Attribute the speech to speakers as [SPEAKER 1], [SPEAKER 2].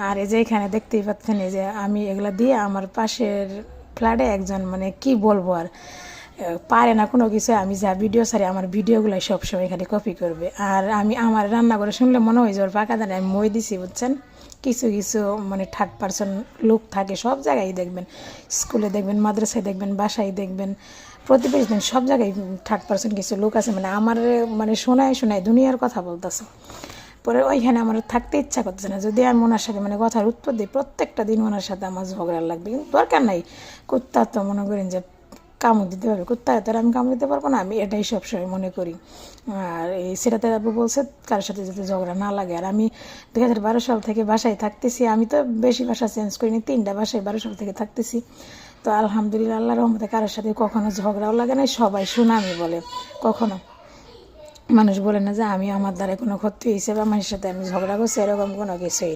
[SPEAKER 1] আর এই যে এখানে দেখতেই পাচ্ছেন এই যে আমি এগুলা দিয়ে আমার পাশের ফ্ল্যাটে একজন মানে কি বলবো আর পারে না কোনো কিছু, আমি যা ভিডিও ছাড়ি আমার ভিডিওগুলাই সবসময় এখানে কপি করবে। আর আমি আমার রান্না করে শুনলে মনে হয় যে ওর পাকা দানে আমি মই দিছি বুঝছেন। কিছু কিছু মানে থার্ড পারসন লোক থাকে সব জায়গায় দেখবেন, স্কুলে দেখবেন, মাদ্রাসায় দেখবেন, বাসায় দেখবেন, প্রতিবেশী দিন সব জায়গায় থার্ড পারসন কিছু লোক আছে মানে আমার মানে শোনায় শোনায় দুনিয়ার কথা বলতেছে। পরে ওইখানে আমার থাকতে ইচ্ছা করতেছে না, যদি আমি ওনার সাথে মানে কথার উত্তর দিই প্রত্যেকটা দিন ওনার সাথে আমার ঝগড়া লাগবে, কিন্তু দরকার নাই। কুত্তা তো মনে করেন যে কামড় দিতে পারবে, কুত্তা তার আমি কামড় দিতে পারবো না, আমি এটাই সবসময় মনে করি। আর এই সেটাতে আপু বলছে কারোর সাথে যাতে ঝগড়া না লাগে। আর আমি 2012 সাল থেকে বাসায় থাকতেছি, আমি তো বেশি বাসা চেঞ্জ করিনি, 3টা বাসায় 12 সাল থেকে থাকতেছি। তো আলহামদুলিল্লাহ আল্লাহর রহমতে কারোর সাথে কখনো ঝগড়াও লাগে না, সবাই সুনামি বলে। কখনো মানুষ বলে না যে আমি আমার দ্বারা কোনো ক্ষতি হয়েছে বা মানুষের সাথে আমি ঝগড়া করছি, এরকম কোনো কিছুই না।